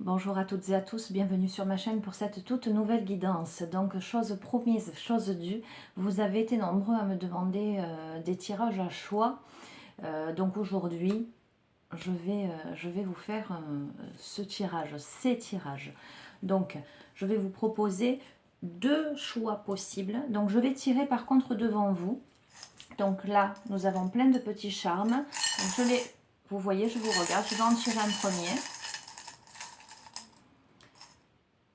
Bonjour à toutes et à tous, bienvenue sur ma chaîne pour cette toute nouvelle guidance. Donc, chose promise, chose due, vous avez été nombreux à me demander des tirages à choix. Donc aujourd'hui, je vais vous faire ces tirages. Donc, je vais vous proposer deux choix possibles. Donc, je vais tirer par contre devant vous. Donc là, nous avons plein de petits charmes. Donc, vous voyez, je vous regarde, je vais en tirer un premier.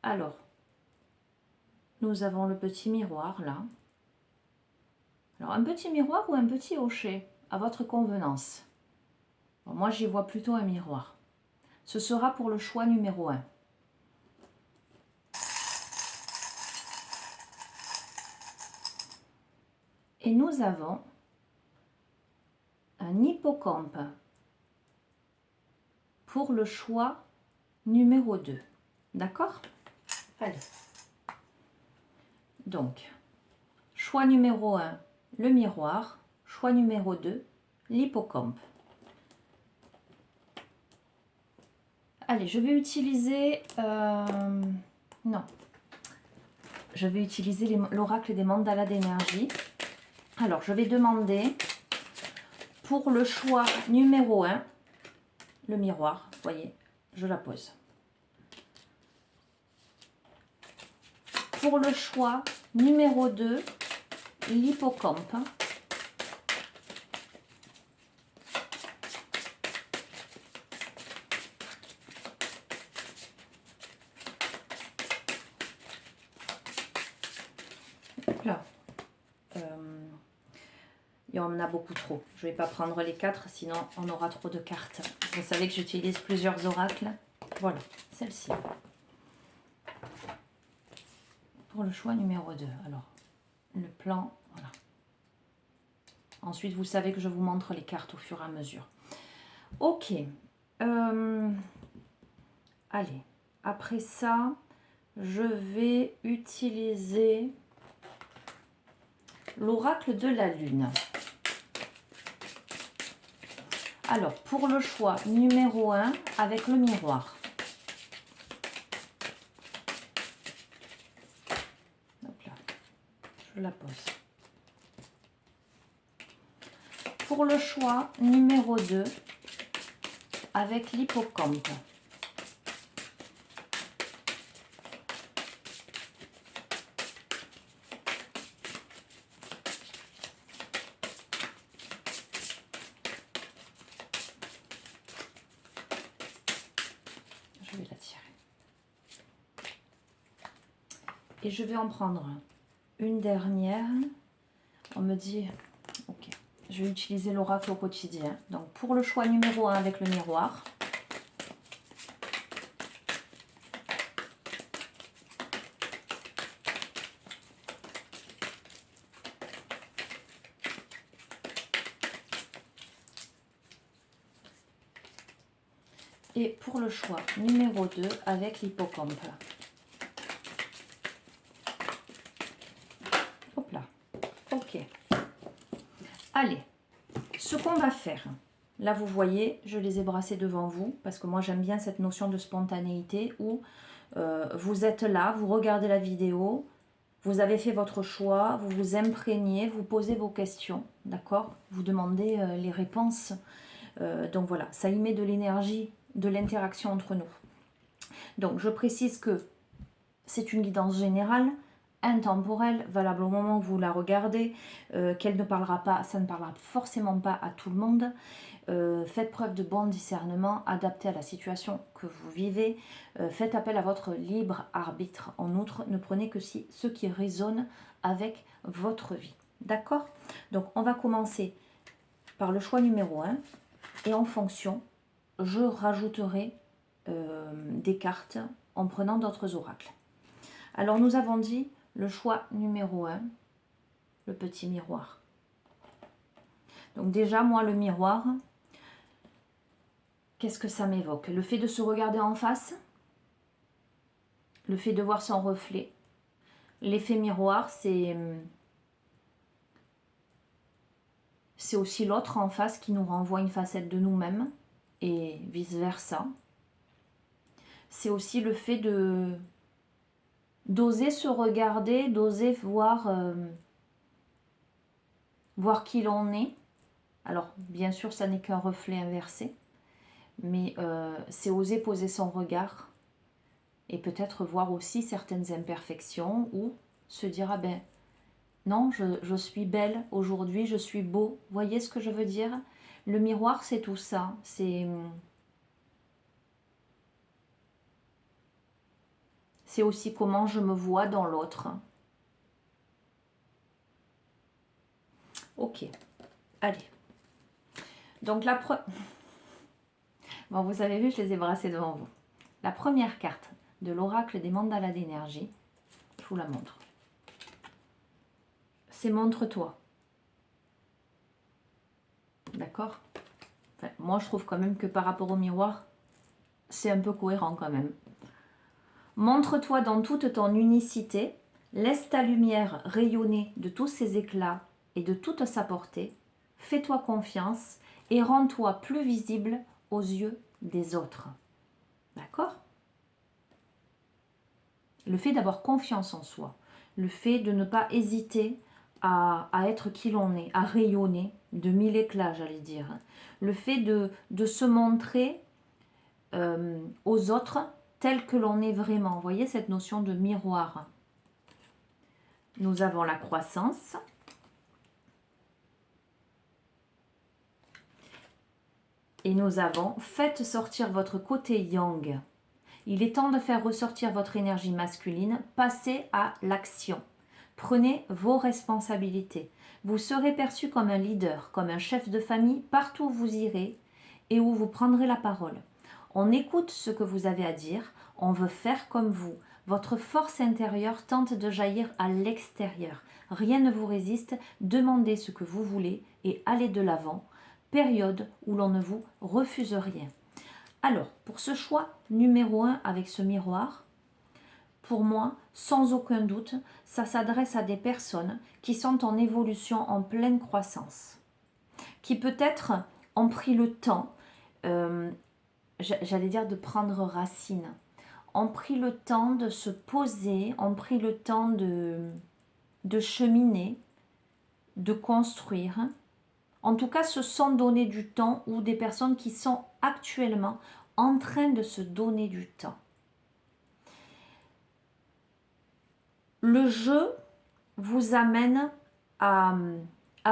Alors, nous avons le petit miroir là. Alors un petit miroir ou un petit hochet, à votre convenance. Bon, moi j'y vois plutôt un miroir. Ce sera pour le choix numéro 1. Et nous avons un hippocampe pour le choix numéro 2. D'accord? Allez. Donc, choix numéro 1, le miroir. Choix numéro 2, l'hippocampe. Allez, je vais utiliser... non. Je vais utiliser l'oracle des mandalas d'énergie. Alors, je vais demander pour le choix numéro 1, le miroir. Vous voyez, je la pose. Pour le choix numéro 2, l'hippocampe. Là. Il y en a beaucoup trop. Je ne vais pas prendre les 4, sinon on aura trop de cartes. Vous savez que j'utilise plusieurs oracles. Voilà, celle-ci. Pour le choix numéro 2. Alors, le plan, voilà. Ensuite, vous savez que je vous montre les cartes au fur et à mesure. Ok. Allez, après ça, je vais utiliser l'oracle de la lune. Alors, pour le choix numéro 1, avec le miroir. Hop là, je la pose. Pour le choix numéro 2, avec l'hippocampe. Je vais la tirer. Et je vais en prendre une dernière. On me dit, ok, je vais utiliser l'oracle au quotidien. Donc pour le choix numéro 1 avec le miroir. Et pour le choix numéro 2 avec l'hippocampe. Hop là. Ok. Allez, ce qu'on va faire, là vous voyez, je les ai brassés devant vous, parce que moi j'aime bien cette notion de spontanéité où vous êtes là, vous regardez la vidéo, vous avez fait votre choix, vous vous imprégnez, vous posez vos questions, d'accord? Vous demandez les réponses. Donc voilà, ça y met de l'énergie, de l'interaction entre nous. Donc je précise que c'est une guidance générale, intemporelle, valable au moment où vous la regardez, qu'elle ne parlera pas, ça ne parlera forcément pas à tout le monde. Faites preuve de bon discernement, adapté à la situation que vous vivez. Faites appel à votre libre arbitre. En outre, ne prenez que ce qui résonne avec votre vie. D'accord? Donc on va commencer par le choix numéro 1 et en fonction, je rajouterai des cartes en prenant d'autres oracles. Alors nous avons dit le choix numéro 1, le petit miroir. Donc déjà, moi, le miroir, qu'est-ce que ça m'évoque? Le fait de se regarder en face, le fait de voir son reflet. L'effet miroir, c'est aussi l'autre en face qui nous renvoie une facette de nous-mêmes et vice-versa. c'est aussi le fait de d'oser se regarder, d'oser voir qui l'on est. Alors, bien sûr, ça n'est qu'un reflet inversé, mais c'est oser poser son regard et peut-être voir aussi certaines imperfections ou se dire, ah ben, non, je suis belle aujourd'hui, je suis beau. Voyez ce que je veux dire? Le miroir, c'est tout ça. C'est aussi comment je me vois dans l'autre. Ok, allez. Donc bon, vous avez vu, je les ai brassés devant vous. La première carte de l'oracle des mandalas d'énergie, je vous la montre. C'est montre-toi. D'accord? Enfin, moi, je trouve quand même que par rapport au miroir, c'est un peu cohérent quand même. Montre-toi dans toute ton unicité, laisse ta lumière rayonner de tous ses éclats et de toute sa portée, fais-toi confiance et rends-toi plus visible aux yeux des autres. D'accord? Le fait d'avoir confiance en soi, le fait de ne pas hésiter à être qui l'on est, à rayonner de mille éclats, j'allais dire. Le fait de se montrer aux autres tel que l'on est vraiment. Vous voyez cette notion de miroir. Nous avons la croissance. Et nous avons, faites sortir votre côté yang. Il est temps de faire ressortir votre énergie masculine. Passez à l'action. Prenez vos responsabilités. Vous serez perçu comme un leader, comme un chef de famille partout où vous irez et où vous prendrez la parole. On écoute ce que vous avez à dire, on veut faire comme vous. Votre force intérieure tente de jaillir à l'extérieur. Rien ne vous résiste, demandez ce que vous voulez et allez de l'avant. Période où l'on ne vous refuse rien. Alors, pour ce choix numéro 1 avec ce miroir, pour moi, sans aucun doute, ça s'adresse à des personnes qui sont en évolution, en pleine croissance, qui peut-être ont pris le temps, j'allais dire de prendre racine, ont pris le temps de se poser, ont pris le temps de cheminer, de construire. En tout cas, se sont donné du temps, ou des personnes qui sont actuellement en train de se donner du temps. Le jeu vous amène à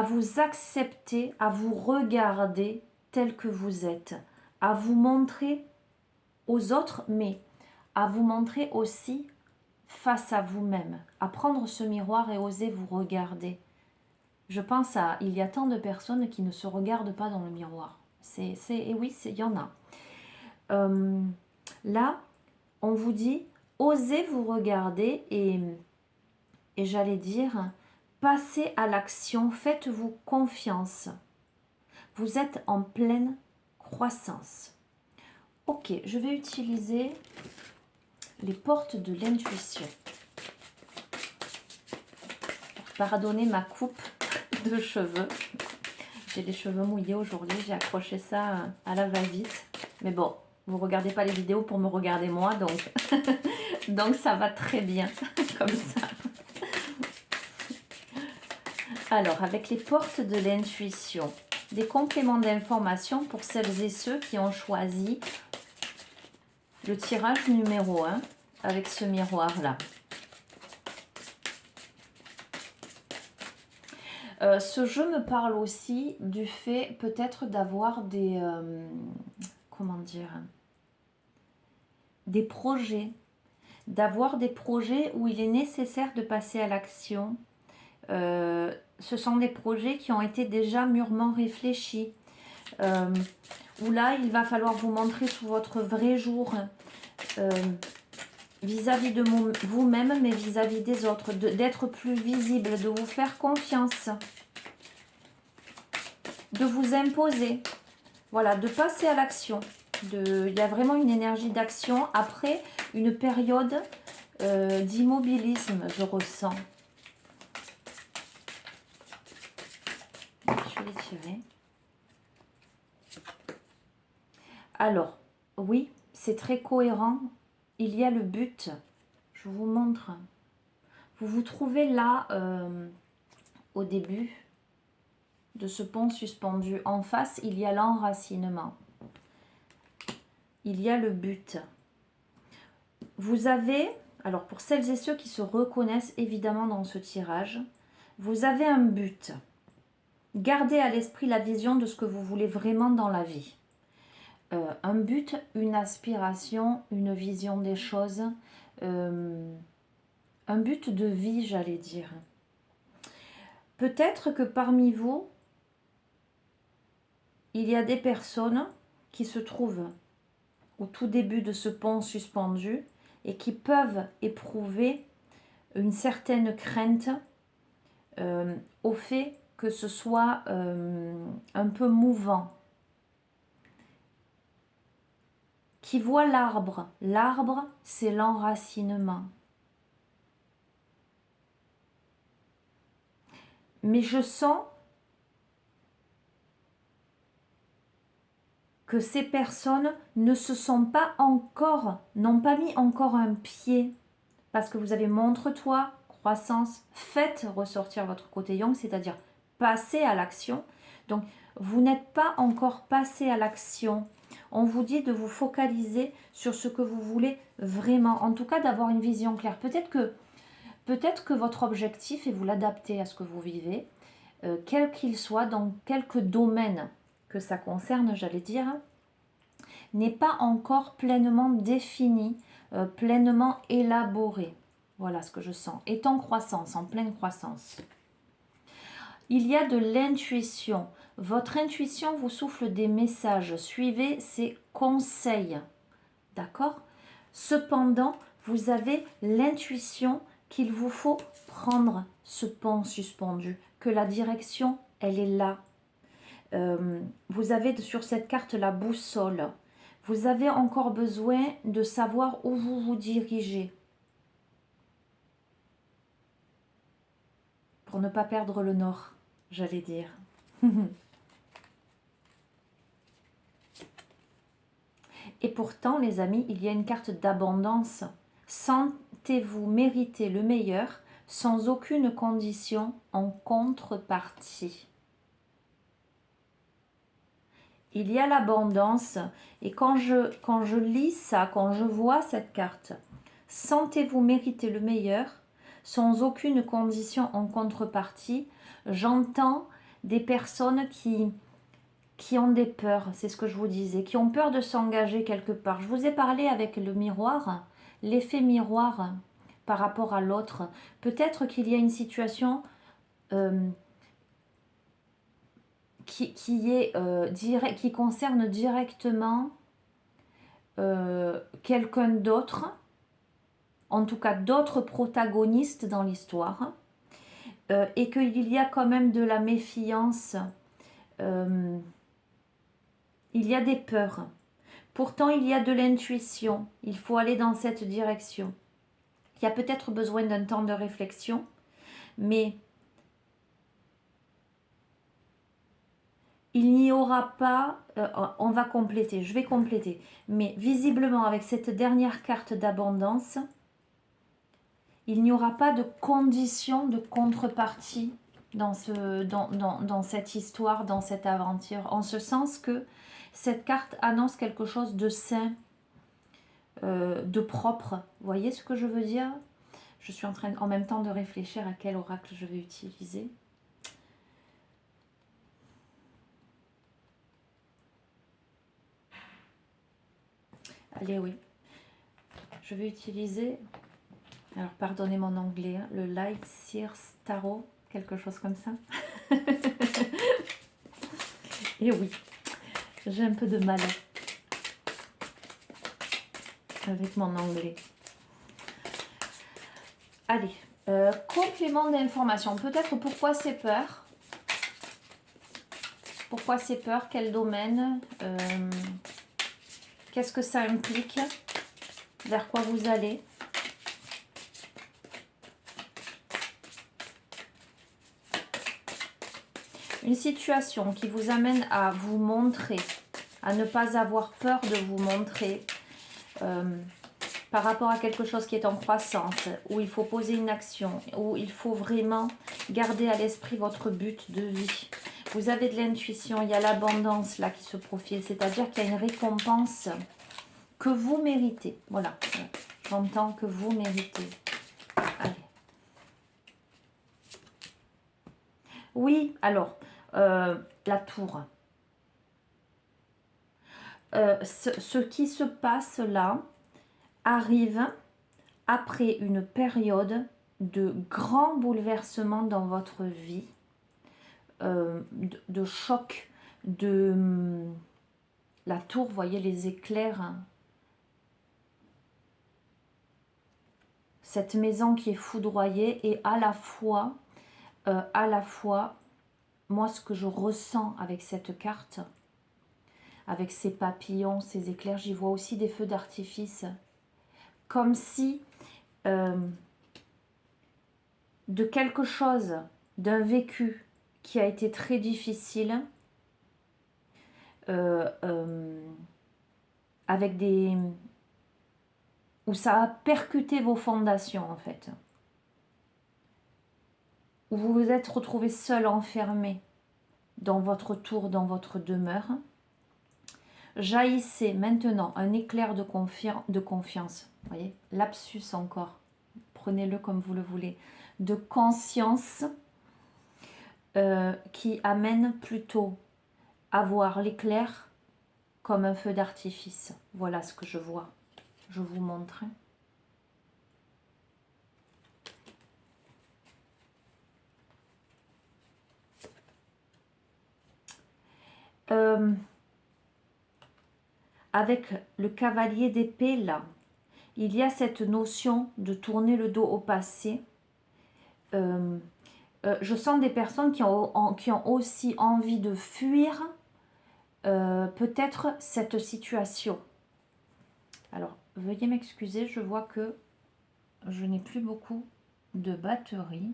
vous accepter, à vous regarder tel que vous êtes, à vous montrer aux autres, mais à vous montrer aussi face à vous-même, à prendre ce miroir et oser vous regarder. Je pense il y a tant de personnes qui ne se regardent pas dans le miroir. Et oui, il y en a. Là, on vous dit, osez vous regarder et j'allais dire, passez à l'action, faites-vous confiance. Vous êtes en pleine croissance. Ok, je vais utiliser les portes de l'intuition. Pardonnez ma coupe de cheveux. J'ai les cheveux mouillés aujourd'hui, j'ai accroché ça à la va-vite. Mais bon, vous ne regardez pas les vidéos pour me regarder moi, donc, donc ça va très bien comme ça. Alors, avec les portes de l'intuition, des compléments d'information pour celles et ceux qui ont choisi le tirage numéro 1 avec ce miroir-là. Ce jeu me parle aussi du fait peut-être d'avoir des, comment dire, des projets, d'avoir des projets où il est nécessaire de passer à l'action. Ce sont des projets qui ont été déjà mûrement réfléchis, où là il va falloir vous montrer sous votre vrai jour, vis-à-vis de vous-même, mais vis-à-vis des autres, d'être plus visible, de vous faire confiance, de vous imposer, voilà, de passer à l'action. Il y a vraiment une énergie d'action après une période d'immobilisme, je ressens. Je vais les tirer. Alors, oui, c'est très cohérent il y a le but. Je vous montre. Vous vous trouvez là, au début de ce pont suspendu. En face, il y a l'enracinement. Il y a le but. Vous avez, alors pour celles et ceux qui se reconnaissent évidemment dans ce tirage, vous avez un but. Gardez à l'esprit la vision de ce que vous voulez vraiment dans la vie. Un but, une aspiration, une vision des choses, un but de vie, j'allais dire. Peut-être que parmi vous, il y a des personnes qui se trouvent au tout début de ce pont suspendu et qui peuvent éprouver une certaine crainte au fait que ce soit un peu mouvant. Qui voit l'arbre. L'arbre, c'est l'enracinement. Mais je sens que ces personnes ne se sont pas encore, n'ont pas mis encore un pied. Parce que vous avez montre-toi, croissance, faites ressortir votre côté yang, c'est-à-dire passez à l'action. Donc, vous n'êtes pas encore passé à l'action. On vous dit de vous focaliser sur ce que vous voulez vraiment. En tout cas, d'avoir une vision claire. Peut-être que votre objectif, et vous l'adaptez à ce que vous vivez, quel qu'il soit, dans quelques domaines que ça concerne, j'allais dire, n'est pas encore pleinement défini, pleinement élaboré. Voilà ce que je sens. Est en croissance, en pleine croissance. Il y a de l'intuition. Votre intuition vous souffle des messages. Suivez ses conseils. D'accord? Cependant, vous avez l'intuition qu'il vous faut prendre ce pont suspendu, que la direction, elle est là. Vous avez sur cette carte la boussole. Vous avez encore besoin de savoir où vous vous dirigez pour ne pas perdre le nord, j'allais dire. Et pourtant, les amis, il y a une carte d'abondance. Sentez-vous mériter le meilleur sans aucune condition en contrepartie. Il y a l'abondance et quand je lis ça, quand je vois cette carte, sentez-vous mériter le meilleur sans aucune condition en contrepartie, j'entends des personnes qui ont des peurs, c'est ce que je vous disais, qui ont peur de s'engager quelque part. Je vous ai parlé avec le miroir, l'effet miroir par rapport à l'autre. Peut-être qu'il y a une situation qui concerne directement quelqu'un d'autre, en tout cas d'autres protagonistes dans l'histoire, et qu'il y a quand même de la méfiance, il y a des peurs. Pourtant, il y a de l'intuition, il faut aller dans cette direction. Il y a peut-être besoin d'un temps de réflexion, mais il n'y aura pas, on va compléter, je vais compléter, mais visiblement avec cette dernière carte d'abondance, il n'y aura pas de condition de contrepartie dans cette histoire, dans cette aventure, en ce sens que cette carte annonce quelque chose de sain, de propre. Vous voyez ce que je veux dire? Je suis en train en même temps de réfléchir à quel oracle je vais utiliser. Allez, oui. Je vais utiliser, alors pardonnez mon anglais, hein, le Light Sears Tarot, quelque chose comme ça. Et oui, j'ai un peu de mal avec mon anglais. Allez, complément d'information. Peut-être pourquoi ces peurs? Pourquoi ces peurs? Quel domaine? Qu'est-ce que ça implique? Vers quoi vous allez? Une situation qui vous amène à vous montrer, à ne pas avoir peur de vous montrer. par rapport à quelque chose qui est en croissance, où il faut poser une action, où il faut vraiment garder à l'esprit votre but de vie. Vous avez de l'intuition, il y a l'abondance là qui se profile, c'est-à-dire qu'il y a une récompense que vous méritez. Voilà, j'entends que vous méritez. Allez. Oui, alors, la tour. Ce qui se passe là arrive après une période de grands bouleversements dans votre vie, de choc, la tour, vous voyez les éclairs, hein. Cette maison qui est foudroyée et à la fois, moi ce que je ressens avec cette carte, avec ces papillons, ces éclairs, j'y vois aussi des feux d'artifice, comme si de quelque chose, d'un vécu qui a été très difficile, avec des... où ça a percuté vos fondations en fait, où vous vous êtes retrouvé seul, enfermé dans votre tour, dans votre demeure, jaillissait maintenant un éclair de confiance, vous voyez, lapsus encore, prenez-le comme vous le voulez, de conscience qui amène plutôt à voir l'éclair comme un feu d'artifice. Voilà ce que je vois. Je vous montre. Avec le cavalier d'épée là, il y a cette notion de tourner le dos au passé. Je sens des personnes qui ont aussi envie de fuir peut-être cette situation. Alors, veuillez m'excuser, je vois que je n'ai plus beaucoup de batterie.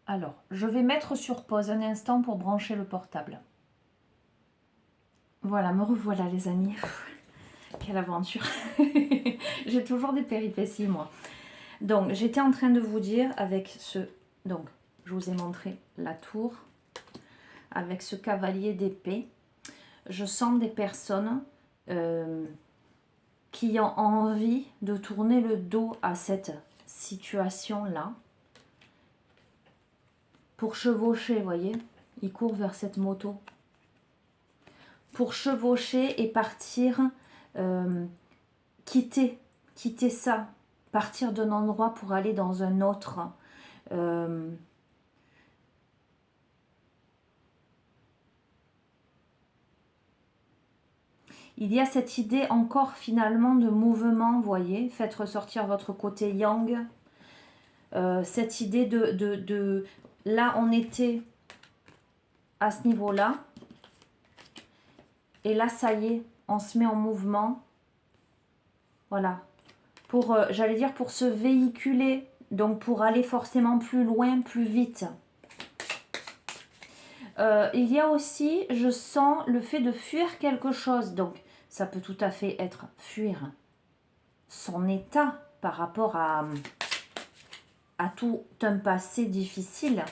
Alors, je vais mettre sur pause un instant pour brancher le portable. Voilà, me revoilà les amis. Quelle aventure. J'ai toujours des péripéties moi. Donc, j'étais en train de vous dire avec ce... Donc, je vous ai montré la tour. Avec ce cavalier d'épée, je sens des personnes qui ont envie de tourner le dos à cette situation-là. Pour chevaucher, vous voyez, il court vers cette moto. Pour chevaucher et partir, quitter ça, partir d'un endroit pour aller dans un autre. Il y a cette idée encore finalement de mouvement, vous voyez, faites ressortir votre côté yang. Cette idée de... Là, on était à ce niveau-là. Et là, ça y est, on se met en mouvement. Voilà. Pour, j'allais dire, pour se véhiculer. Donc, pour aller forcément plus loin, plus vite. Il y a aussi, je sens, le fait de fuir quelque chose. Donc, ça peut tout à fait être fuir son état par rapport à tout un passé difficile.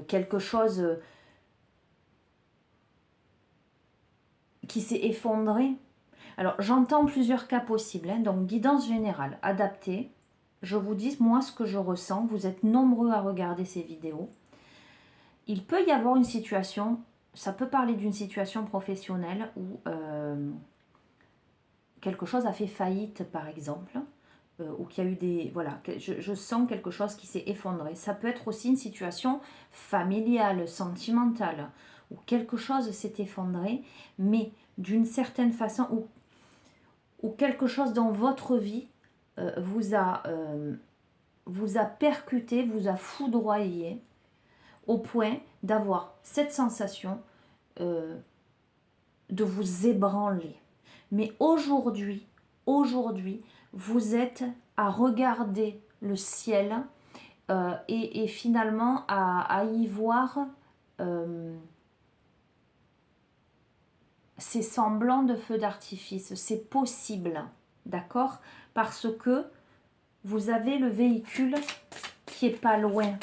Quelque chose qui s'est effondré. Alors, j'entends plusieurs cas possibles. Hein, donc, guidance générale, adaptée. Je vous dis, moi, ce que je ressens. Vous êtes nombreux à regarder ces vidéos. Il peut y avoir une situation, ça peut parler d'une situation professionnelle où quelque chose a fait faillite, par exemple, ou qu'il y a eu des... Voilà, je sens quelque chose qui s'est effondré. Ça peut être aussi une situation familiale, sentimentale, où quelque chose s'est effondré, mais d'une certaine façon, où quelque chose dans votre vie vous a percuté, vous a foudroyé, au point d'avoir cette sensation de vous ébranler. Mais aujourd'hui, vous êtes à regarder le ciel et finalement à y voir c'est semblant de feu d'artifice, c'est possible, d'accord? Parce que vous avez le véhicule qui est pas loin.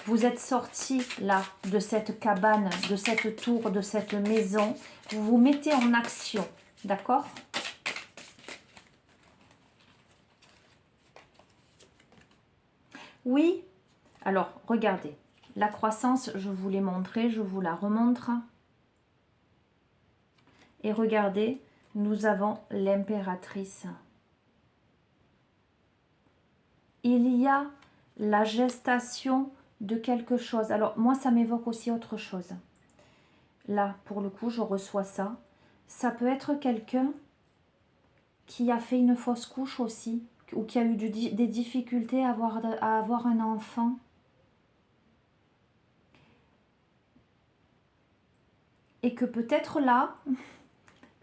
Vous êtes sorti là de cette cabane, de cette tour, de cette maison. Vous vous mettez en action, d'accord? Oui, alors regardez, la croissance, je vous l'ai montrée, je vous la remontre. Et regardez, nous avons l'impératrice. Il y a la gestation de quelque chose. Alors moi, ça m'évoque aussi autre chose. Là, pour le coup, je reçois ça. Ça peut être quelqu'un qui a fait une fausse couche aussi, ou qui a eu des difficultés à avoir un enfant. Et que peut-être là,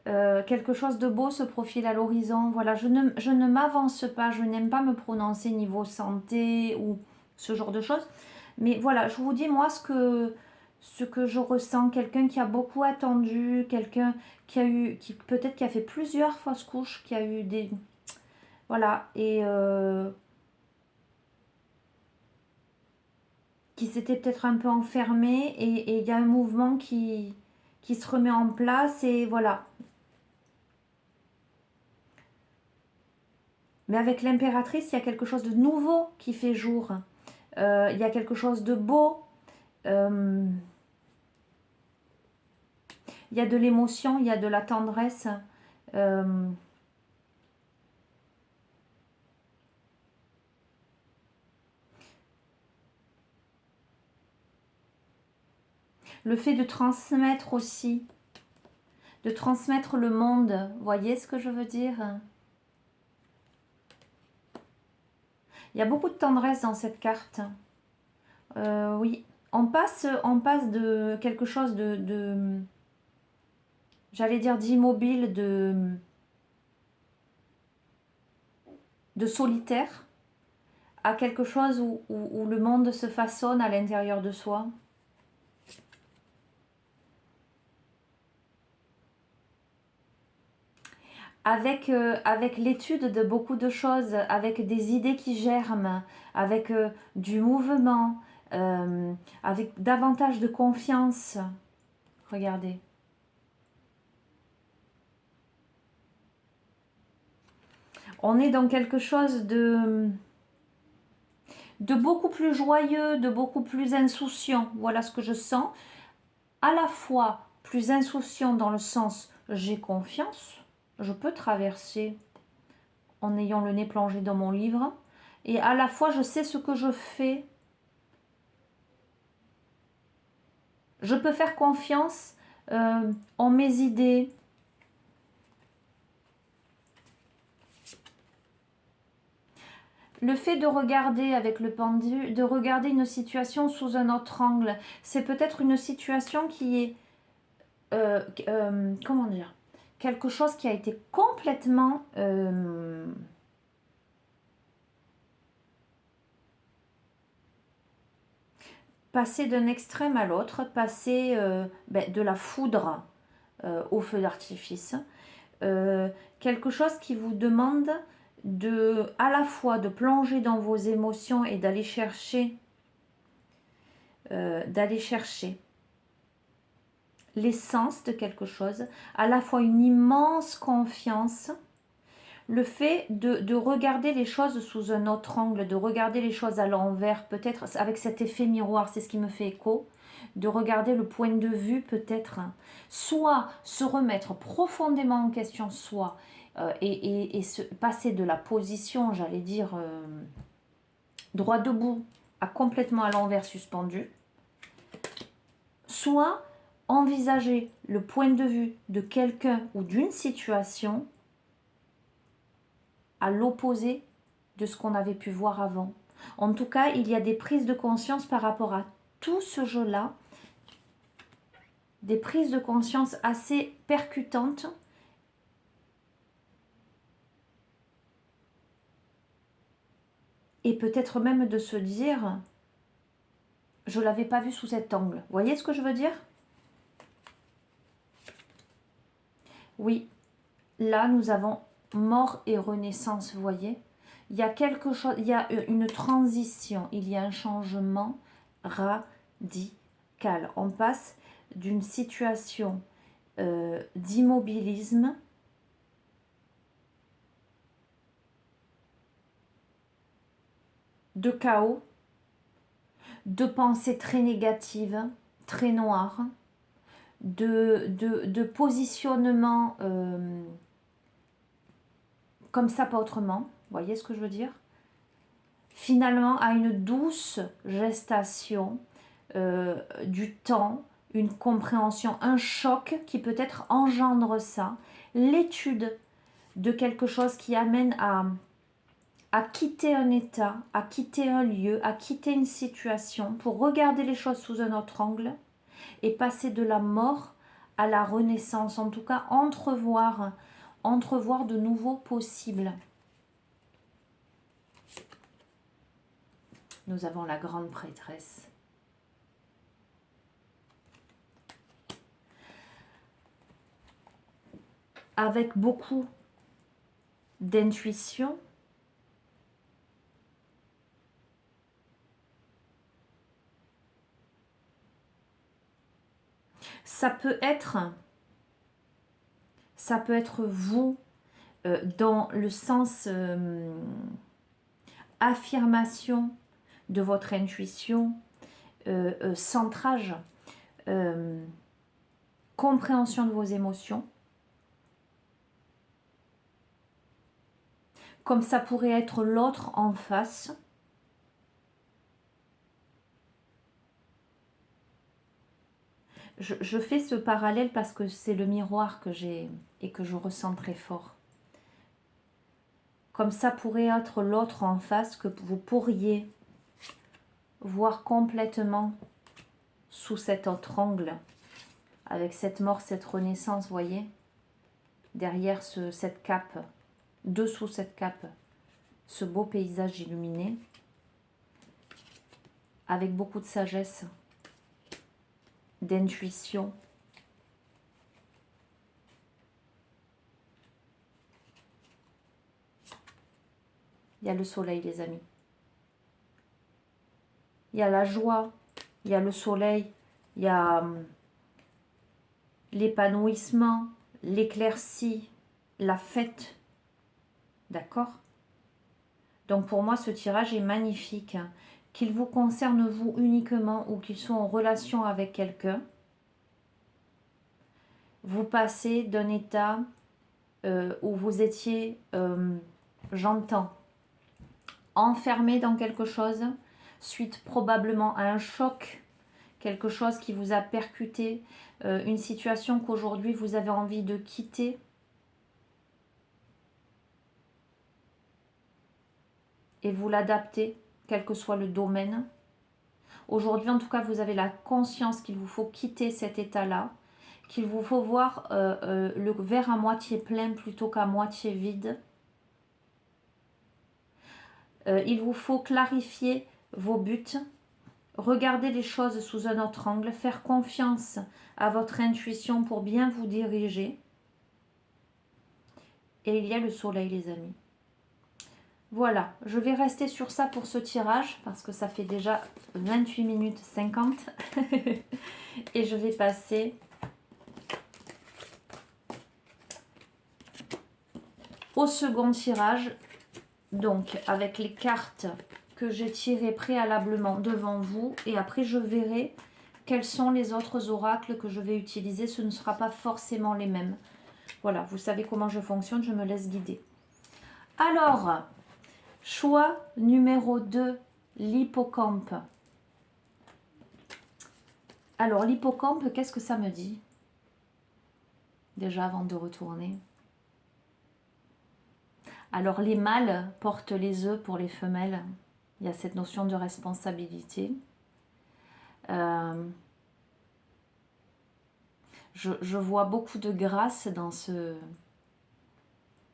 quelque chose de beau se profile à l'horizon. Voilà, je ne m'avance pas, je n'aime pas me prononcer niveau santé ou ce genre de choses. Mais voilà, je vous dis moi ce que je ressens. Quelqu'un qui a beaucoup attendu, quelqu'un qui peut-être qui a fait plusieurs fausses couches, qui a eu des... Voilà, et qui s'était peut-être un peu enfermé et il y a un mouvement qui se remet en place et voilà. Mais avec l'impératrice, il y a quelque chose de nouveau qui fait jour. Il y a quelque chose de beau. Il y a de l'émotion, il y a de la tendresse. Le fait de transmettre aussi, de transmettre le monde. Vous voyez ce que je veux dire? Il y a beaucoup de tendresse dans cette carte. Oui, on passe de quelque chose j'allais dire d'immobile, de solitaire, à quelque chose où le monde se façonne à l'intérieur de soi. Avec l'étude de beaucoup de choses, avec des idées qui germent, avec du mouvement, avec davantage de confiance. Regardez. On est dans quelque chose de beaucoup plus joyeux, de beaucoup plus insouciant. Voilà ce que je sens. À la fois plus insouciant dans le sens j'ai confiance, je peux traverser en ayant le nez plongé dans mon livre. Et à la fois je sais ce que je fais. Je peux faire confiance en mes idées. Le fait de regarder avec le pendu, de regarder une situation sous un autre angle, c'est peut-être une situation qui est, comment dire, quelque chose qui a été complètement passé d'un extrême à l'autre, passé de la foudre au feu d'artifice. Quelque chose qui vous demande à la fois de plonger dans vos émotions et d'aller chercher l'essence de quelque chose, à la fois une immense confiance, le fait de regarder les choses sous un autre angle, de regarder les choses à l'envers, peut-être avec cet effet miroir, c'est ce qui me fait écho, de regarder le point de vue peut-être, soit se remettre profondément en question soi, et se passer de la position, j'allais dire, droit debout à complètement à l'envers suspendu, soit envisager le point de vue de quelqu'un ou d'une situation à l'opposé de ce qu'on avait pu voir avant. En tout cas, il y a des prises de conscience par rapport à tout ce jeu-là, des prises de conscience assez percutantes et peut-être même de se dire je ne l'avais pas vu sous cet angle. Vous voyez ce que je veux dire? Oui, là, nous avons mort et renaissance, vous voyez. Il y a quelque chose, il y a une transition, il y a un changement radical. On passe d'une situation d'immobilisme de chaos, de pensées très négatives, très noires, de positionnement comme ça, pas autrement. Vous voyez ce que je veux dire? Finalement, à une douce gestation du temps, une compréhension, un choc qui peut-être engendre ça, l'étude de quelque chose qui amène à quitter un état, à quitter un lieu, à quitter une situation pour regarder les choses sous un autre angle et passer de la mort à la renaissance, en tout cas entrevoir de nouveaux possibles. Nous avons la grande prêtresse. Avec beaucoup d'intuition, ça peut être vous dans le sens affirmation de votre intuition, centrage, compréhension de vos émotions. Comme ça pourrait être l'autre en face. Je fais ce parallèle parce que c'est le miroir que j'ai et que je ressens très fort. Comme ça pourrait être l'autre en face que vous pourriez voir complètement sous cet autre angle, avec cette mort, cette renaissance, vous voyez, derrière cette cape, dessous cette cape, ce beau paysage illuminé, avec beaucoup de sagesse, d'intuition. Il y a le soleil, les amis. Il y a la joie, il y a le soleil, il y a l'épanouissement, l'éclaircie, la fête. D'accord? Donc pour moi, ce tirage est magnifique. Qu'il vous concerne vous uniquement ou qu'il soit en relation avec quelqu'un, vous passez d'un état où vous étiez, j'entends, enfermé dans quelque chose, suite probablement à un choc, quelque chose qui vous a percuté, une situation qu'aujourd'hui vous avez envie de quitter. Et vous l'adaptez, quel que soit le domaine. Aujourd'hui, en tout cas, vous avez la conscience qu'il vous faut quitter cet état-là, qu'il vous faut voir le verre à moitié plein plutôt qu'à moitié vide. Il vous faut clarifier vos buts, regarder les choses sous un autre angle, faire confiance à votre intuition pour bien vous diriger. Et il y a le soleil, les amis. Voilà, je vais rester sur ça pour ce tirage parce que ça fait déjà 28 minutes 50 et je vais passer au second tirage, donc avec les cartes que j'ai tirées préalablement devant vous et après je verrai quels sont les autres oracles que je vais utiliser. Ce ne sera pas forcément les mêmes. Voilà, vous savez comment je fonctionne, je me laisse guider. Alors, choix numéro 2, l'hippocampe. Alors, l'hippocampe, qu'est-ce que ça me dit? Déjà, avant de retourner. Alors, les mâles portent les œufs pour les femelles. Il y a cette notion de responsabilité. Je vois beaucoup de grâce dans ce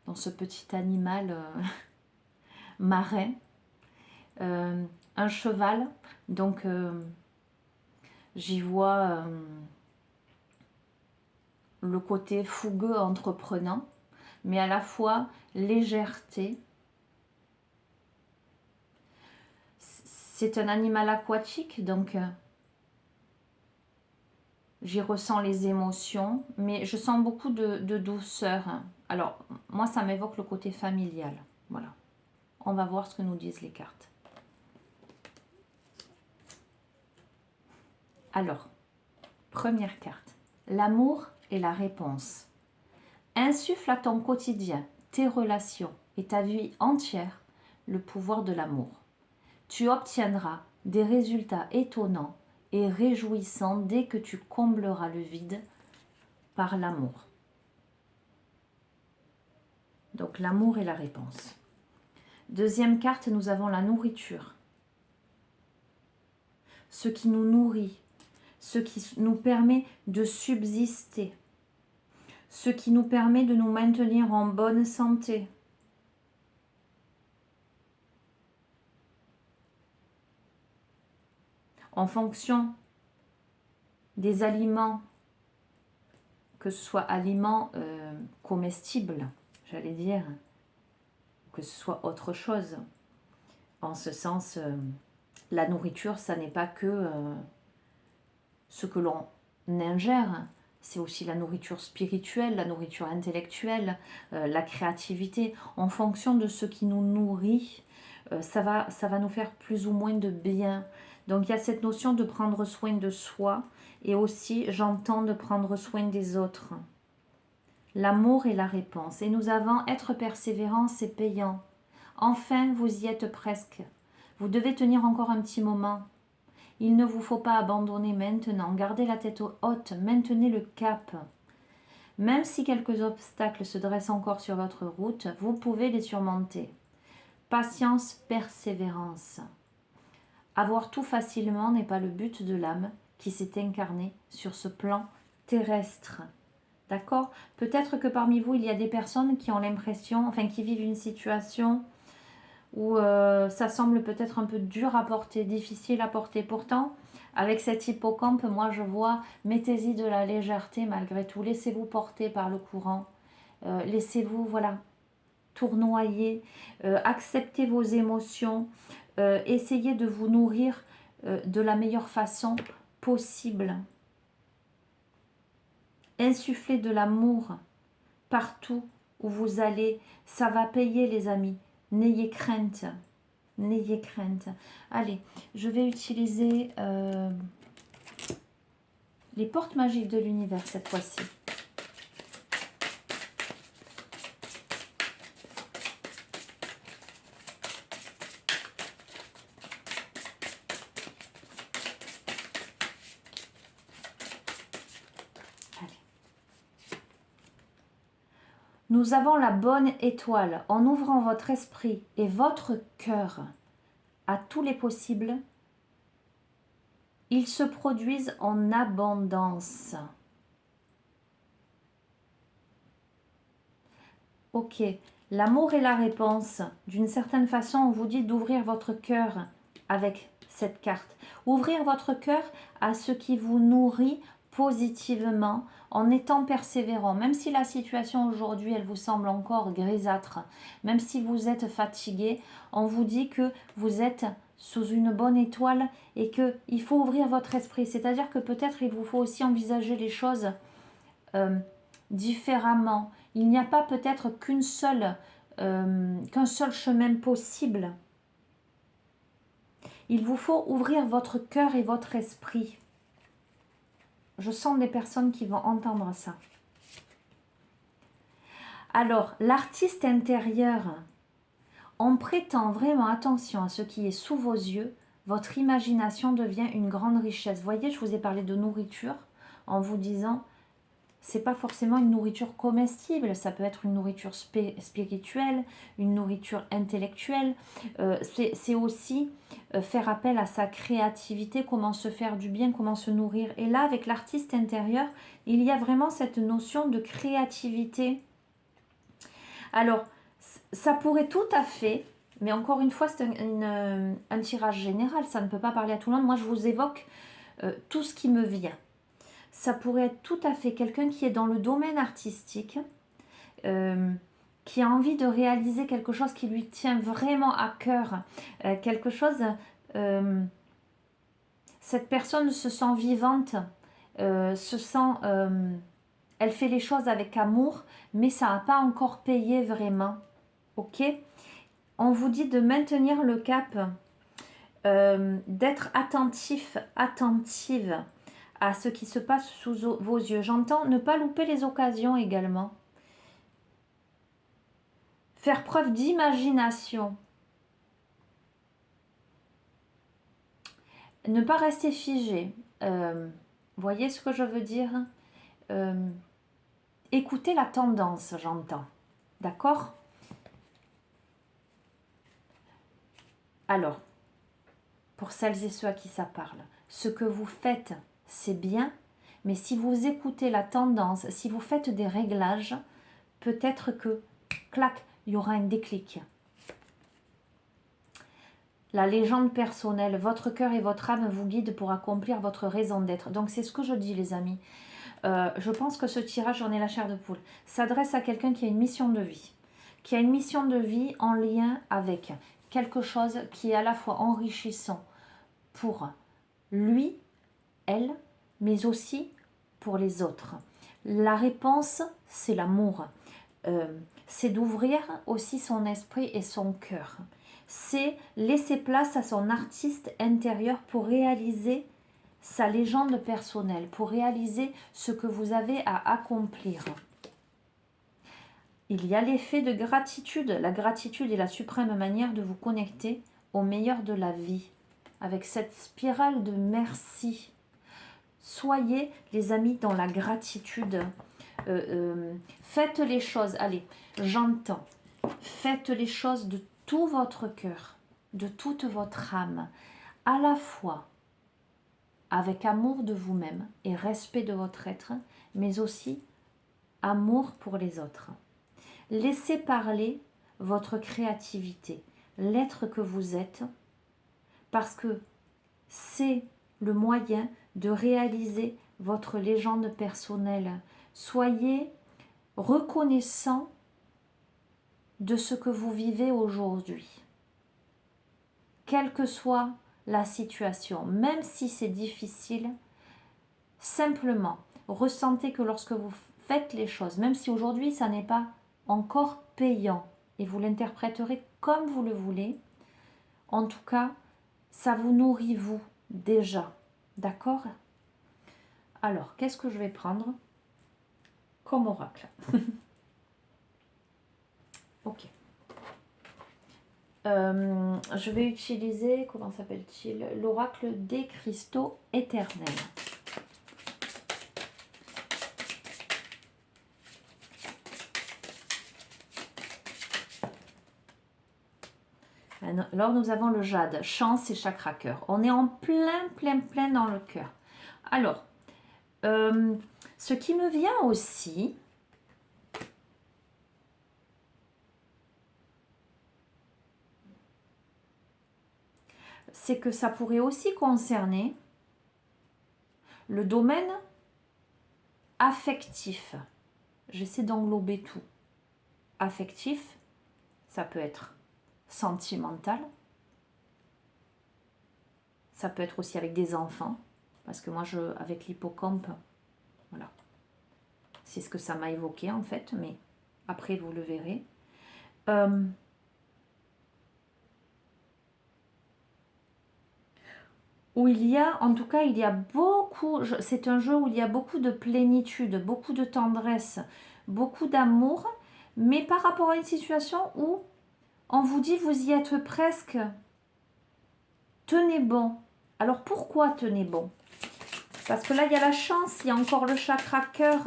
petit animal marin. Un cheval, donc j'y vois le côté fougueux, entreprenant, mais à la fois légèreté. C'est un animal aquatique, donc j'y ressens les émotions, mais je sens beaucoup de douceur. Alors, moi, ça m'évoque le côté familial. Voilà. On va voir ce que nous disent les cartes. Alors, première carte. L'amour est la réponse. Insuffle à ton quotidien, tes relations et ta vie entière le pouvoir de l'amour. Tu obtiendras des résultats étonnants et réjouissants dès que tu combleras le vide par l'amour. Donc l'amour est la réponse. Deuxième carte, nous avons la nourriture. Ce qui nous nourrit, ce qui nous permet de subsister, ce qui nous permet de nous maintenir en bonne santé. En fonction des aliments, que ce soit aliments comestibles, j'allais dire, que ce soit autre chose. En ce sens, la nourriture, ça n'est pas que ce que l'on ingère, c'est aussi la nourriture spirituelle, la nourriture intellectuelle, la créativité. En fonction de ce qui nous nourrit, ça va nous faire plus ou moins de bien. Donc il y a cette notion de prendre soin de soi et aussi, j'entends, de prendre soin des autres. L'amour est la réponse. Et nous avons être persévérant, c'est payant. Enfin, vous y êtes presque. Vous devez tenir encore un petit moment. Il ne vous faut pas abandonner maintenant. Gardez la tête haute, maintenez le cap. Même si quelques obstacles se dressent encore sur votre route, vous pouvez les surmonter. Patience, persévérance. Avoir tout facilement n'est pas le but de l'âme qui s'est incarnée sur ce plan terrestre. D'accord? Peut-être que parmi vous, il y a des personnes qui ont l'impression, enfin qui vivent une situation où ça semble peut-être un peu dur à porter, difficile à porter. Pourtant, avec cet hippocampe, moi je vois, mettez-y de la légèreté malgré tout. Laissez-vous porter par le courant. Laissez-vous, voilà, tournoyer. Acceptez vos émotions. Essayez de vous nourrir de la meilleure façon possible. Insufflez de l'amour partout où vous allez. Ça va payer, les amis. N'ayez crainte. N'ayez crainte. Allez, je vais utiliser les portes magiques de l'univers cette fois-ci. Nous avons la bonne étoile. En ouvrant votre esprit et votre cœur à tous les possibles, ils se produisent en abondance. Ok, l'amour est la réponse. D'une certaine façon, on vous dit d'ouvrir votre cœur avec cette carte. Ouvrir votre cœur à ce qui vous nourrit positivement en étant persévérant. Même si la situation aujourd'hui, elle vous semble encore grisâtre, même si vous êtes fatigué, on vous dit que vous êtes sous une bonne étoile et qu'il faut ouvrir votre esprit. C'est-à-dire que peut-être il vous faut aussi envisager les choses différemment. Il n'y a pas peut-être qu'un seul chemin possible. Il vous faut ouvrir votre cœur et votre esprit. Je sens des personnes qui vont entendre ça. Alors, l'artiste intérieur, en prêtant vraiment attention à ce qui est sous vos yeux, votre imagination devient une grande richesse. Vous voyez, je vous ai parlé de nourriture en vous disant, c'est pas forcément une nourriture comestible, ça peut être une nourriture spirituelle, une nourriture intellectuelle. C'est aussi faire appel à sa créativité, comment se faire du bien, comment se nourrir. Et là, avec l'artiste intérieur, il y a vraiment cette notion de créativité. Alors, ça pourrait tout à fait, mais encore une fois, c'est un tirage général, ça ne peut pas parler à tout le monde. Moi, je vous évoque tout ce qui me vient. ça pourrait être tout à fait quelqu'un qui est dans le domaine artistique, qui a envie de réaliser quelque chose qui lui tient vraiment à cœur, quelque chose, cette personne se sent vivante, se sent, elle fait les choses avec amour, mais ça n'a pas encore payé vraiment, ok? On vous dit de maintenir le cap, d'être attentif, attentive à ce qui se passe sous vos yeux. J'entends ne pas louper les occasions également. Faire preuve d'imagination. Ne pas rester figé. Voyez ce que je veux dire? Écoutez la tendance, j'entends. D'accord? Alors, pour celles et ceux à qui ça parle, ce que vous faites, c'est bien, mais si vous écoutez la tendance, si vous faites des réglages, peut-être que, clac, il y aura un déclic. La légende personnelle, votre cœur et votre âme vous guident pour accomplir votre raison d'être. Donc c'est ce que je dis les amis. Je pense que ce tirage, j'en ai la chair de poule, s'adresse à quelqu'un qui a une mission de vie. Qui a une mission de vie en lien avec quelque chose qui est à la fois enrichissant pour lui, elle, mais aussi pour les autres. La réponse, c'est l'amour. C'est d'ouvrir aussi son esprit et son cœur. C'est laisser place à son artiste intérieur pour réaliser sa légende personnelle, pour réaliser ce que vous avez à accomplir. Il y a l'effet de gratitude. La gratitude est la suprême manière de vous connecter au meilleur de la vie. Avec cette spirale de merci. Soyez, les amis, dans la gratitude. Faites les choses. Allez, j'entends. Faites les choses de tout votre cœur, de toute votre âme, à la fois avec amour de vous-même et respect de votre être, mais aussi amour pour les autres. Laissez parler votre créativité, l'être que vous êtes, parce que c'est le moyen de réaliser votre légende personnelle. Soyez reconnaissant de ce que vous vivez aujourd'hui. Quelle que soit la situation, même si c'est difficile, simplement ressentez que lorsque vous faites les choses, même si aujourd'hui ça n'est pas encore payant, et vous l'interpréterez comme vous le voulez, en tout cas, ça vous nourrit vous déjà. D'accord? Alors, qu'est-ce que je vais prendre comme oracle? Ok. Je vais utiliser, comment s'appelle-t-il? L'oracle des cristaux éternels. Alors, nous avons le jade, chance et chakra cœur. On est en plein dans le cœur. Alors, ce qui me vient aussi, c'est que ça pourrait aussi concerner le domaine affectif. J'essaie d'englober tout. Affectif, ça peut être sentimental, ça peut être aussi avec des enfants, parce que moi, avec l'hippocampe, voilà, c'est ce que ça m'a évoqué en fait, mais après vous le verrez. Où il y a, en tout cas, il y a beaucoup, c'est un jeu où il y a beaucoup de plénitude, beaucoup de tendresse, beaucoup d'amour, mais par rapport à une situation où on vous dit vous y êtes presque, tenez bon. Alors pourquoi tenez bon? Parce que là, il y a la chance, il y a encore le chakra cœur.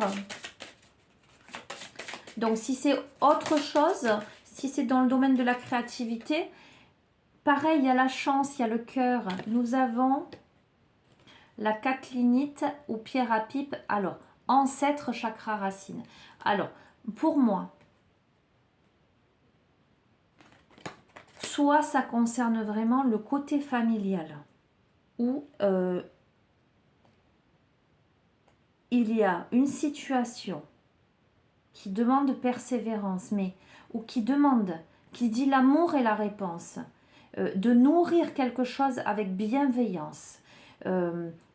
Donc si c'est autre chose, si c'est dans le domaine de la créativité, pareil, il y a la chance, il y a le cœur. Nous avons la catlinite ou pierre à pipe. Alors, ancêtre chakra racine. Alors, pour moi, soit ça concerne vraiment le côté familial, ou il y a une situation qui demande persévérance, mais ou qui demande, qui dit l'amour est la réponse, de nourrir quelque chose avec bienveillance,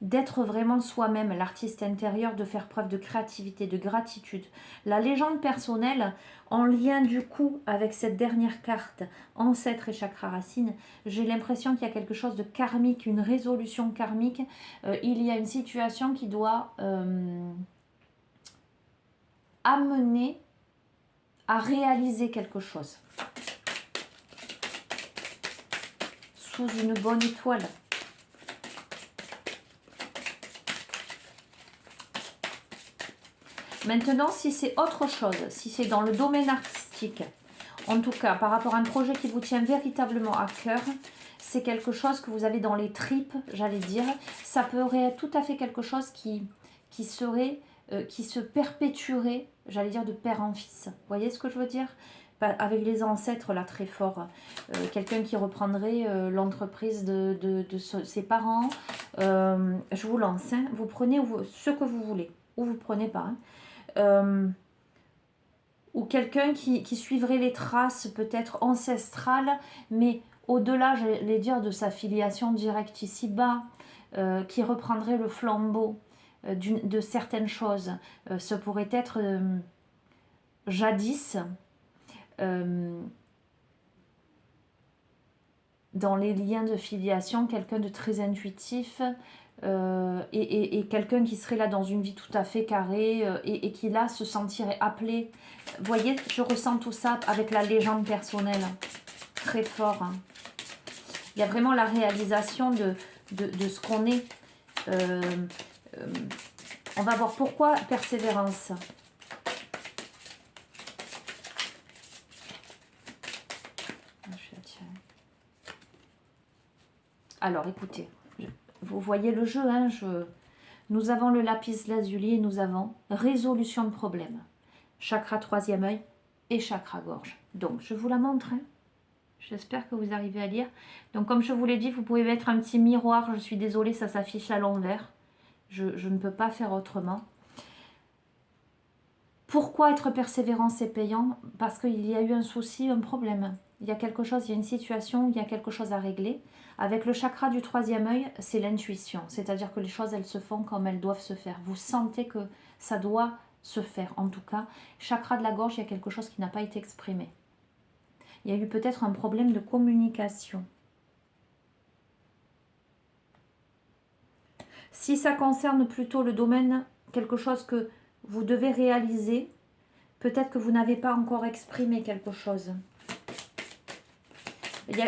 d'être vraiment soi-même, l'artiste intérieur, de faire preuve de créativité, de gratitude. La légende personnelle, en lien du coup avec cette dernière carte, ancêtre et chakra racine, j'ai l'impression qu'il y a quelque chose de karmique, une résolution karmique. Il y a une situation qui doit amener à réaliser quelque chose. Sous une bonne étoile. Maintenant, si c'est autre chose, si c'est dans le domaine artistique, en tout cas par rapport à un projet qui vous tient véritablement à cœur, c'est quelque chose que vous avez dans les tripes, j'allais dire. Ça pourrait être tout à fait quelque chose qui se perpétuerait, j'allais dire, de père en fils. Vous voyez ce que je veux dire? Avec les ancêtres là très fort, quelqu'un qui reprendrait l'entreprise de ses parents. Je vous lance, hein. Vous prenez ce que vous voulez, ou vous prenez pas. Hein. Ou quelqu'un qui suivrait les traces peut-être ancestrales, mais au-delà, j'allais dire, de sa filiation directe ici-bas, qui reprendrait le flambeau de certaines choses. Ce pourrait être jadis, dans les liens de filiation, quelqu'un de très intuitif, et quelqu'un qui serait là dans une vie tout à fait carrée, et qui là se sentirait appelé. Vous voyez, je ressens tout ça avec la légende personnelle, très fort. Hein. Il y a vraiment la réalisation de ce qu'on est. On va voir pourquoi persévérance. Alors, écoutez, vous voyez le jeu, hein, nous avons le lapis lazuli et nous avons résolution de problème. Chakra troisième œil et chakra gorge. Donc, je vous la montre. Hein. J'espère que vous arrivez à lire. Donc, comme je vous l'ai dit, vous pouvez mettre un petit miroir. Je suis désolée, ça s'affiche à l'envers. Je ne peux pas faire autrement. Pourquoi être persévérant, c'est payant? Parce qu'il y a eu un souci, un problème. Il y a quelque chose, il y a une situation, il y a quelque chose à régler. Avec le chakra du troisième œil, c'est l'intuition. C'est-à-dire que les choses, elles se font comme elles doivent se faire. Vous sentez que ça doit se faire. En tout cas, chakra de la gorge, il y a quelque chose qui n'a pas été exprimé. Il y a eu peut-être un problème de communication. Si ça concerne plutôt le domaine, quelque chose que vous devez réaliser, peut-être que vous n'avez pas encore exprimé quelque chose.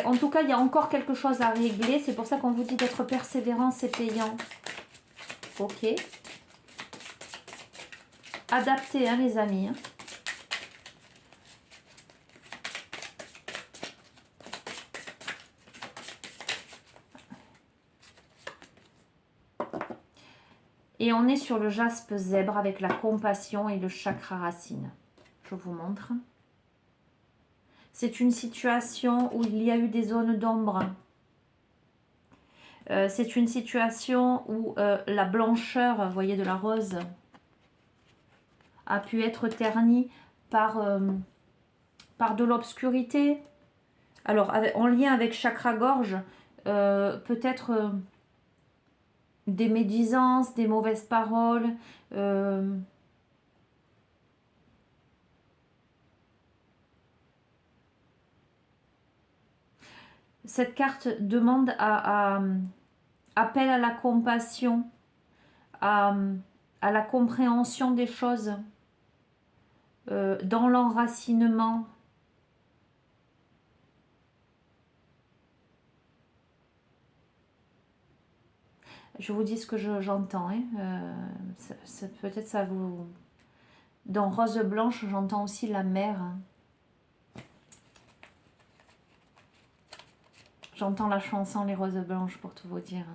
En tout cas, il y a encore quelque chose à régler. C'est pour ça qu'on vous dit d'être persévérant, c'est payant. Ok. Adaptez, hein, les amis. Hein. Et on est sur le jaspe zèbre avec la compassion et le chakra racine. Je vous montre. C'est une situation où il y a eu des zones d'ombre. C'est une situation où la blancheur, vous voyez, de la rose a pu être ternie par de l'obscurité. Alors, en lien avec chakra-gorge, peut-être des médisances, des mauvaises paroles. Cette carte demande appel à la compassion, à la compréhension des choses, dans l'enracinement. Je vous dis ce que j'entends. Hein. Peut-être ça vous... Dans Rose Blanche, j'entends aussi la mer. Hein. J'entends la chanson Les Roses Blanches, pour tout vous dire.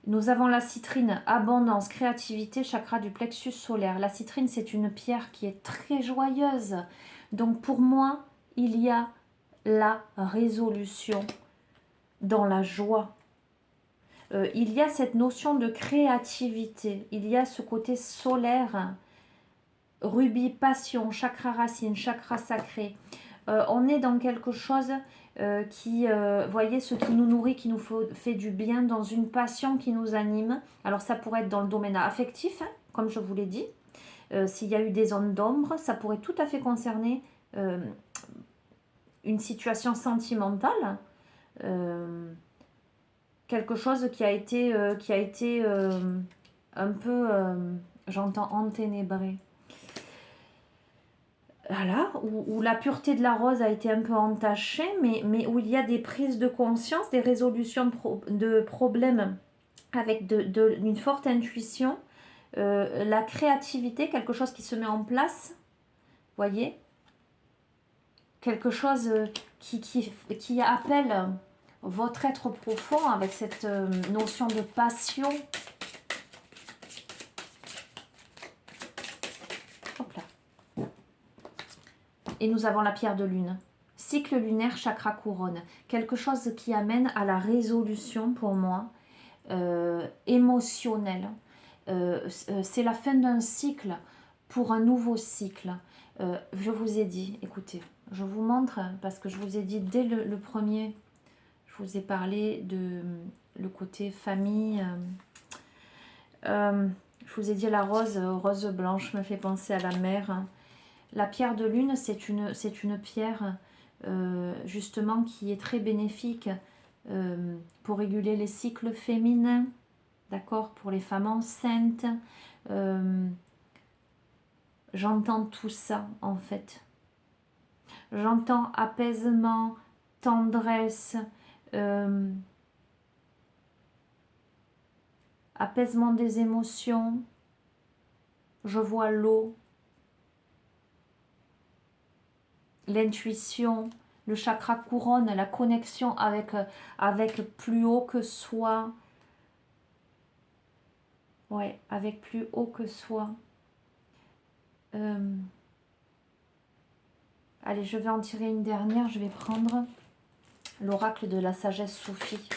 Nous avons la citrine, abondance, créativité, chakra du plexus solaire. La citrine, c'est une pierre qui est très joyeuse. Donc pour moi, il y a la résolution dans la joie. il y a cette notion de créativité, il y a ce côté solaire, rubis, passion, chakra racine, chakra sacré. On est dans quelque chose qui, voyez, ce qui nous nourrit, qui nous fait du bien, dans une passion qui nous anime. Alors ça pourrait être dans le domaine affectif, hein, comme je vous l'ai dit. S'il y a eu des zones d'ombre, ça pourrait tout à fait concerner une situation sentimentale, quelque chose qui a été un peu, j'entends enténébré. Voilà, où la pureté de la rose a été un peu entachée, mais où il y a des prises de conscience, des résolutions de problèmes avec une forte intuition, la créativité, quelque chose qui se met en place, voyez, quelque chose qui appelle votre être profond avec cette notion de passion. Hop là. Et nous avons la pierre de lune. Cycle lunaire, chakra couronne. Quelque chose qui amène à la résolution pour moi, émotionnelle. C'est la fin d'un cycle pour un nouveau cycle. Je vous ai dit, écoutez, je vous montre, parce que je vous ai dit dès le premier, je vous ai parlé de le côté famille. Je vous ai dit la rose blanche me fait penser à la mer. La pierre de lune, c'est une pierre justement qui est très bénéfique pour réguler les cycles féminins, d'accord, pour les femmes enceintes. J'entends tout ça en fait. J'entends apaisement, tendresse, apaisement des émotions. Je vois l'eau, l'intuition, le chakra couronne, la connexion avec plus haut que soi. Ouais, avec plus haut que soi. Allez, je vais en tirer une dernière. Je vais prendre l'oracle de la sagesse soufie.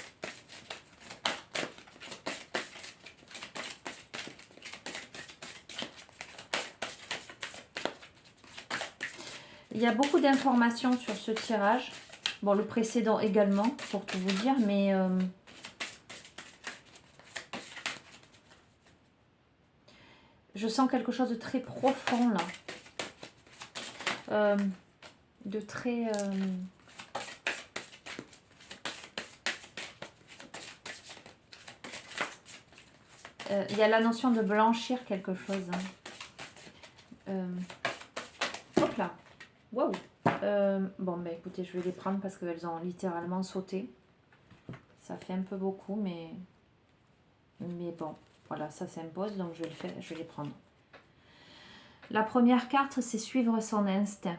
Il y a beaucoup d'informations sur ce tirage. Bon, le précédent également, pour tout vous dire, mais je sens quelque chose de très profond là. De très... il y a la notion de blanchir quelque chose. Hop là. Waouh. Bon, bah écoutez, je vais les prendre parce qu'elles ont littéralement sauté. Ça fait un peu beaucoup, mais bon, voilà, ça s'impose, donc je vais les prendre. La première carte, c'est suivre son instinct.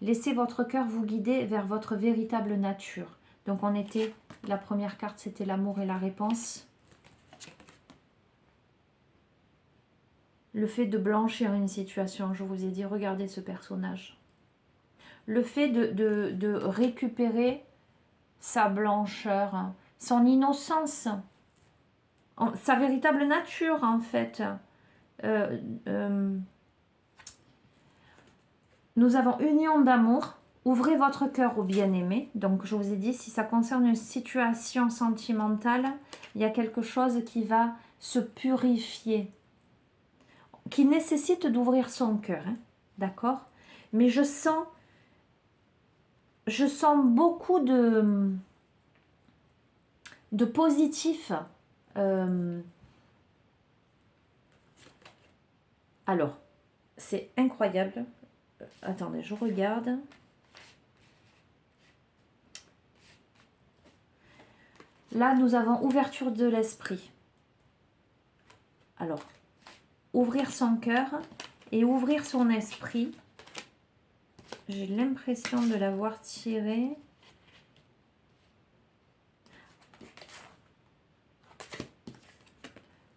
Laissez votre cœur vous guider vers votre véritable nature. Donc on était, la première carte, c'était l'amour et la réponse. Le fait de blanchir une situation, je vous ai dit, regardez ce personnage. Le fait de récupérer sa blancheur, son innocence, sa véritable nature en fait. Nous avons union d'amour. Ouvrez votre cœur au bien-aimé. Donc je vous ai dit, si ça concerne une situation sentimentale, il y a quelque chose qui va se purifier, qui nécessite d'ouvrir son cœur, hein, d'accord? Mais je sens beaucoup de positif. Alors, c'est incroyable. Attendez, je regarde. Là, nous avons ouverture de l'esprit. Alors, ouvrir son cœur et ouvrir son esprit. J'ai l'impression de l'avoir tiré.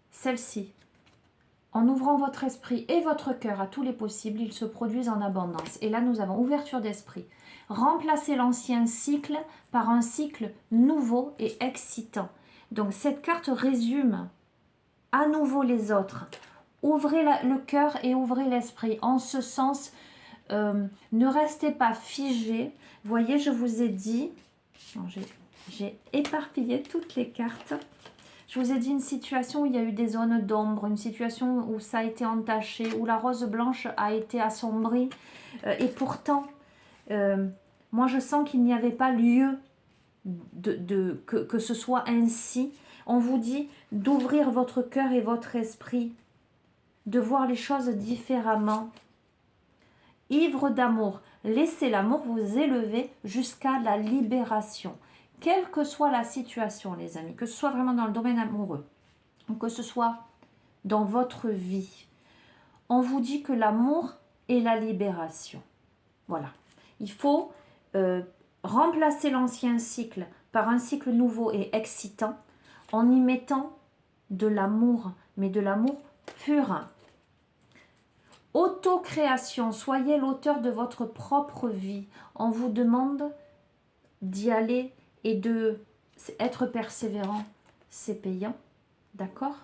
Celle-ci. En ouvrant votre esprit et votre cœur à tous les possibles, ils se produisent en abondance. Et là, nous avons ouverture d'esprit. Remplacer l'ancien cycle par un cycle nouveau et excitant. Donc cette carte résume à nouveau les autres. Ouvrez le cœur et ouvrez l'esprit. En ce sens, ne restez pas figé. Voyez, je vous ai dit, j'ai éparpillé toutes les cartes. Je vous ai dit une situation où il y a eu des zones d'ombre, une situation où ça a été entaché, où la rose blanche a été assombrie. Et pourtant, moi je sens qu'il n'y avait pas lieu que ce soit ainsi. On vous dit d'ouvrir votre cœur et votre esprit, de voir les choses différemment. Ivre d'amour, laissez l'amour vous élever jusqu'à la libération. Quelle que soit la situation, les amis, que ce soit vraiment dans le domaine amoureux, ou que ce soit dans votre vie, on vous dit que l'amour est la libération. Voilà. Il faut remplacer l'ancien cycle par un cycle nouveau et excitant en y mettant de l'amour, mais de l'amour pur. Autocréation, soyez l'auteur de votre propre vie. On vous demande d'y aller et être persévérant. C'est payant, d'accord?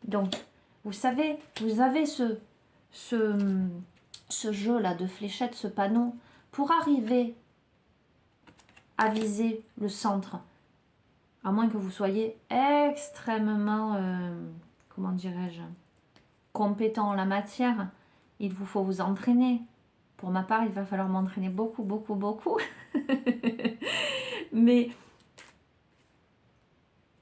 Donc, vous savez, vous avez ce jeu-là de fléchettes, ce panneau, pour arriver à viser le centre. À moins que vous soyez extrêmement, comment dirais-je, compétent en la matière. Il vous faut vous entraîner. Pour ma part, il va falloir m'entraîner beaucoup, beaucoup, beaucoup. Mais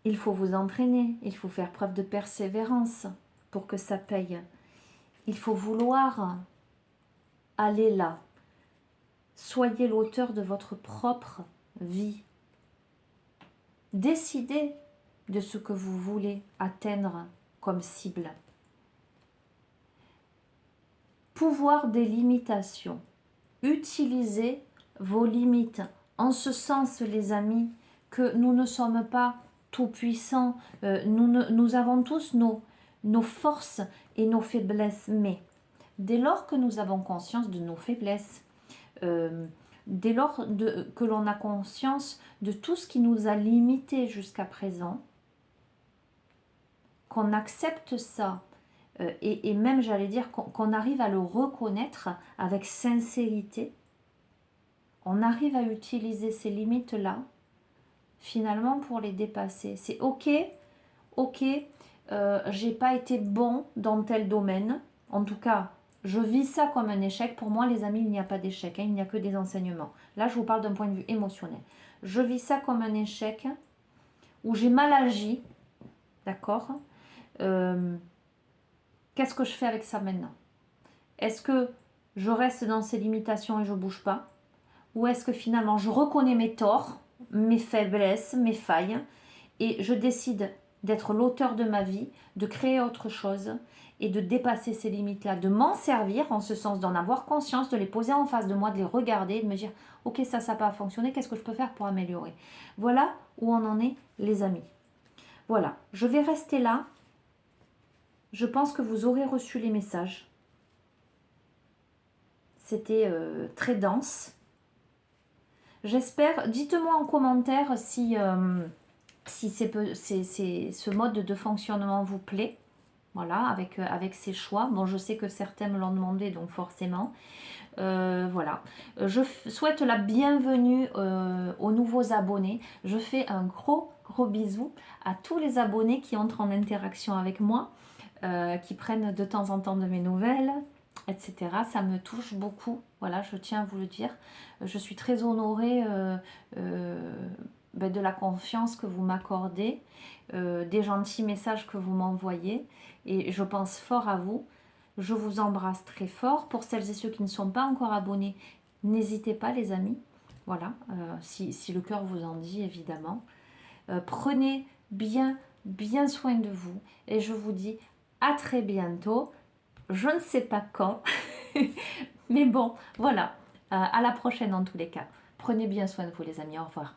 il faut vous entraîner. Il faut faire preuve de persévérance pour que ça paye. Il faut vouloir aller là. Soyez l'auteur de votre propre vie. Décidez de ce que vous voulez atteindre comme cible. Pouvoir des limitations. Utilisez vos limites. En ce sens, les amis, que nous ne sommes pas tout puissants. Nous avons tous nos forces et nos faiblesses. Mais dès lors que nous avons conscience de nos faiblesses, dès lors que l'on a conscience de tout ce qui nous a limités jusqu'à présent, qu'on accepte ça, et même j'allais dire qu'on arrive à le reconnaître avec sincérité, on arrive à utiliser ces limites-là, finalement pour les dépasser. C'est ok, j'ai pas été bon dans tel domaine, en tout cas, je vis ça comme un échec. Pour moi, les amis, il n'y a pas d'échec, il n'y a que des enseignements. Là, je vous parle d'un point de vue émotionnel. Je vis ça comme un échec où j'ai mal agi, d'accord? Qu'est-ce que je fais avec ça maintenant? Est-ce que je reste dans ces limitations et je ne bouge pas? Ou est-ce que finalement, je reconnais mes torts, mes faiblesses, mes failles, et je décide d'être l'auteur de ma vie, de créer autre chose et de dépasser ces limites-là, de m'en servir en ce sens, d'en avoir conscience, de les poser en face de moi, de les regarder, de me dire « Ok, ça n'a pas fonctionné, qu'est-ce que je peux faire pour améliorer ?» Voilà où on en est, les amis. Voilà, je vais rester là. Je pense que vous aurez reçu les messages. C'était très dense. J'espère, dites-moi en commentaire si ce mode de fonctionnement vous plaît. Voilà, avec ces choix. Bon, je sais que certains me l'ont demandé, donc forcément. Voilà. Je souhaite la bienvenue aux nouveaux abonnés. Je fais un gros bisou à tous les abonnés qui entrent en interaction avec moi, qui prennent de temps en temps de mes nouvelles, etc. Ça me touche beaucoup. Voilà, je tiens à vous le dire. Je suis très honorée de la confiance que vous m'accordez, des gentils messages que vous m'envoyez, et je pense fort à vous. Je vous embrasse très fort. Pour celles et ceux qui ne sont pas encore abonnés, n'hésitez pas les amis, voilà, si le cœur vous en dit évidemment. Prenez bien soin de vous, et je vous dis à très bientôt. Je ne sais pas quand, mais bon, voilà, à la prochaine en tous les cas. Prenez bien soin de vous les amis, au revoir.